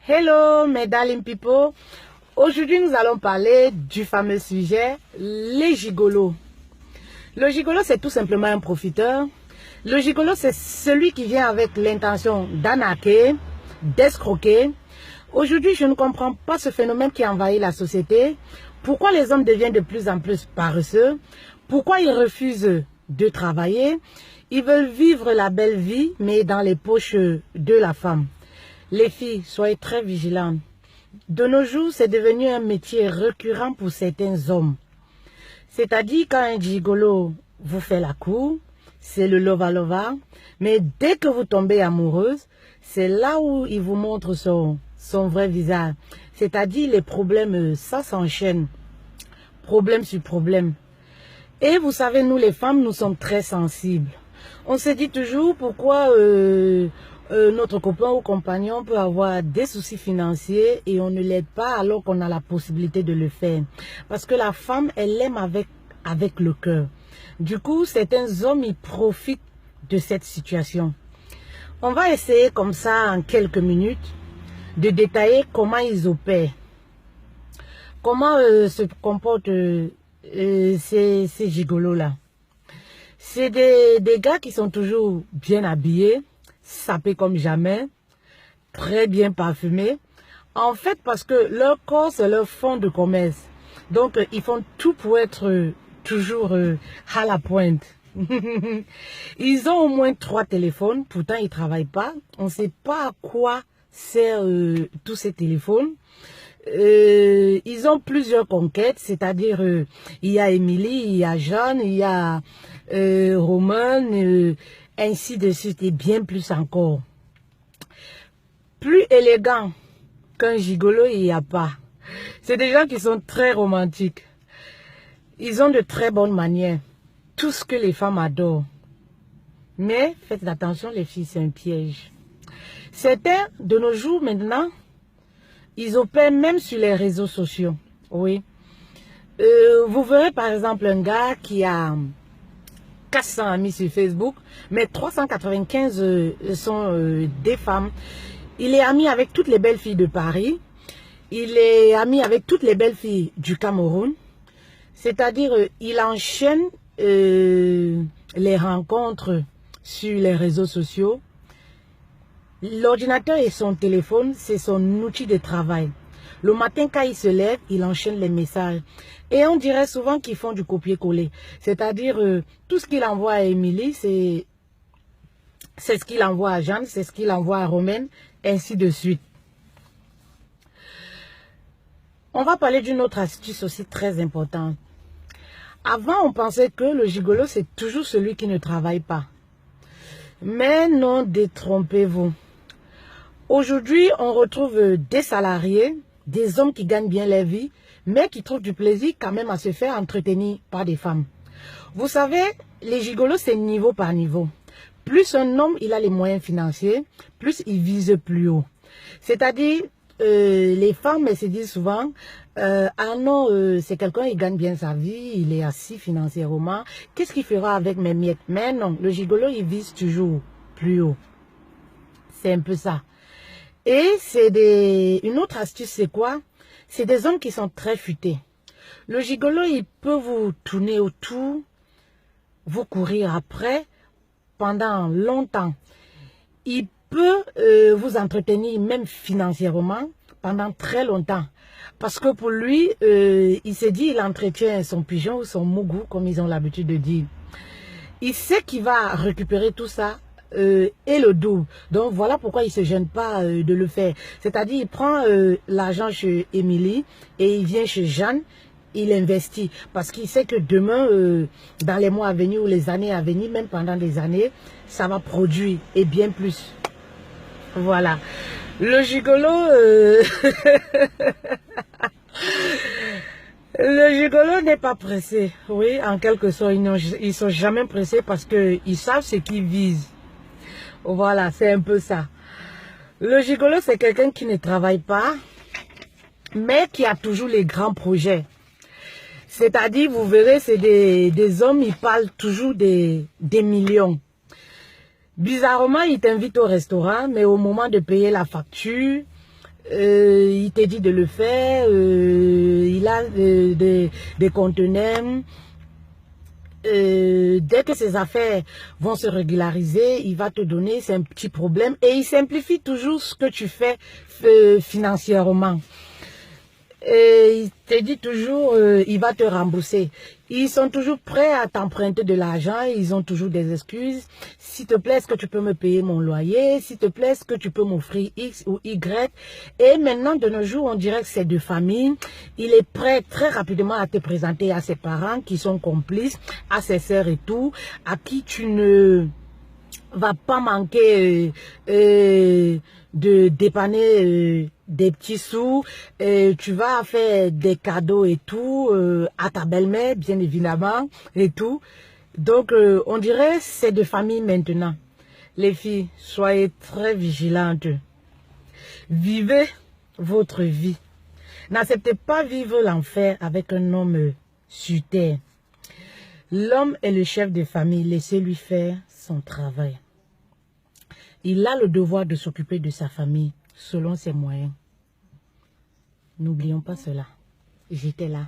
Hello mes darling people, aujourd'hui nous allons parler du fameux sujet, les gigolos. Le gigolo c'est tout simplement un profiteur. Le gigolo c'est celui qui vient avec l'intention d'arnaquer, d'escroquer. Aujourd'hui je ne comprends pas ce phénomène qui envahit la société. Pourquoi les hommes deviennent de plus en plus paresseux? Pourquoi ils refusent de travailler? Ils veulent vivre la belle vie mais dans les poches de la femme. Les filles, soyez très vigilantes. De nos jours, c'est devenu un métier récurrent pour certains hommes. C'est-à-dire quand un gigolo vous fait la cour, c'est le lova-lova. Mais dès que vous tombez amoureuse, c'est là où il vous montre son vrai visage. C'est-à-dire les problèmes, ça s'enchaîne. Problème sur problème. Et vous savez, nous les femmes, nous sommes très sensibles. On se dit toujours pourquoi notre copain ou compagnon peut avoir des soucis financiers et on ne l'aide pas alors qu'on a la possibilité de le faire. Parce que la femme, elle aime avec le cœur. Du coup, certains hommes, ils profitent de cette situation. On va essayer comme ça en quelques minutes de détailler comment ils opèrent. Comment se comportent ces gigolos-là. C'est des gars qui sont toujours bien habillés, sapés comme jamais, très bien parfumés. En fait, parce que leur corps, c'est leur fond de commerce. Donc, ils font tout pour être toujours à la pointe. Ils ont au moins 3 téléphones, pourtant ils ne travaillent pas. On ne sait pas à quoi servent tous ces téléphones. Ils ont plusieurs conquêtes, c'est-à-dire il y a Émilie, il y a Jeanne, il y a Roman, ainsi de suite et bien plus encore. Plus élégant qu'un gigolo, il n'y a pas. C'est des gens qui sont très romantiques. Ils ont de très bonnes manières. Tout ce que les femmes adorent. Mais faites attention les filles, c'est un piège. Certains, de nos jours maintenant, ils opèrent même sur les réseaux sociaux. Oui. Vous verrez par exemple un gars qui a 400 amis sur Facebook, mais 395 sont des femmes. Il est ami avec toutes les belles filles de Paris. Il est ami avec toutes les belles filles du Cameroun. C'est-à-dire, il enchaîne les rencontres sur les réseaux sociaux. L'ordinateur et son téléphone, c'est son outil de travail. Le matin, quand il se lève, il enchaîne les messages. Et on dirait souvent qu'ils font du copier-coller. C'est-à-dire, tout ce qu'il envoie à Émilie, c'est ce qu'il envoie à Jeanne, c'est ce qu'il envoie à Romaine, ainsi de suite. On va parler d'une autre astuce aussi très importante. Avant, on pensait que le gigolo, c'est toujours celui qui ne travaille pas. Mais non, détrompez-vous. Aujourd'hui, on retrouve des salariés, des hommes qui gagnent bien leur vie, mais qui trouvent du plaisir quand même à se faire entretenir par des femmes. Vous savez, les gigolos, c'est niveau par niveau. Plus un homme il a les moyens financiers, plus il vise plus haut. C'est-à-dire, les femmes elles se disent souvent, ah non, c'est quelqu'un qui gagne bien sa vie, il est assis financièrement, qu'est-ce qu'il fera avec mes miettes? Mais non, le gigolo, il vise toujours plus haut. C'est un peu ça. Et c'est une autre astuce, c'est quoi? C'est des hommes qui sont très futés. Le gigolo, il peut vous tourner autour, vous courir après pendant longtemps. Il peut vous entretenir même financièrement pendant très longtemps. Parce que pour lui, il s'est dit, il entretient son pigeon ou son mougou, comme ils ont l'habitude de dire. Il sait qu'il va récupérer tout ça et le double. Donc voilà pourquoi il ne se gêne pas de le faire. C'est-à-dire, il prend l'argent chez Émilie et il vient chez Jeanne. Il investit parce qu'il sait que demain, dans les mois à venir ou les années à venir, même pendant des années, ça va produire et bien plus. Voilà. Le gigolo, le gigolo n'est pas pressé. Oui, en quelque sorte, ils ne sont jamais pressés parce qu'ils savent ce qu'ils visent. Voilà, c'est un peu ça. Le gigolo, c'est quelqu'un qui ne travaille pas, mais qui a toujours les grands projets. C'est-à-dire, vous verrez, c'est des hommes, ils parlent toujours des millions. Bizarrement, ils t'invitent au restaurant, mais au moment de payer la facture, il te dit de le faire, il a des conteneurs. Dès que ses affaires vont se régulariser, il va te donner un petit problème et il simplifie toujours ce que tu fais financièrement. Et il te dit toujours, il va te rembourser. Ils sont toujours prêts à t'emprunter de l'argent, ils ont toujours des excuses. S'il te plaît, est-ce que tu peux me payer mon loyer? S'il te plaît, est-ce que tu peux m'offrir X ou Y? Et maintenant, de nos jours, on dirait que c'est de famille. Il est prêt très rapidement à te présenter à ses parents qui sont complices, à ses sœurs et tout, à qui tu ne va pas manquer de dépanner des petits sous, tu vas faire des cadeaux et tout à ta belle-mère bien évidemment et tout. Donc on dirait c'est de famille maintenant. Les filles, soyez très vigilantes, vivez votre vie, n'acceptez pas vivre l'enfer avec un homme sur terre. L'homme est le chef de famille, laissez-lui faire son travail. Il a le devoir de s'occuper de sa famille selon ses moyens. N'oublions pas cela. J'étais là.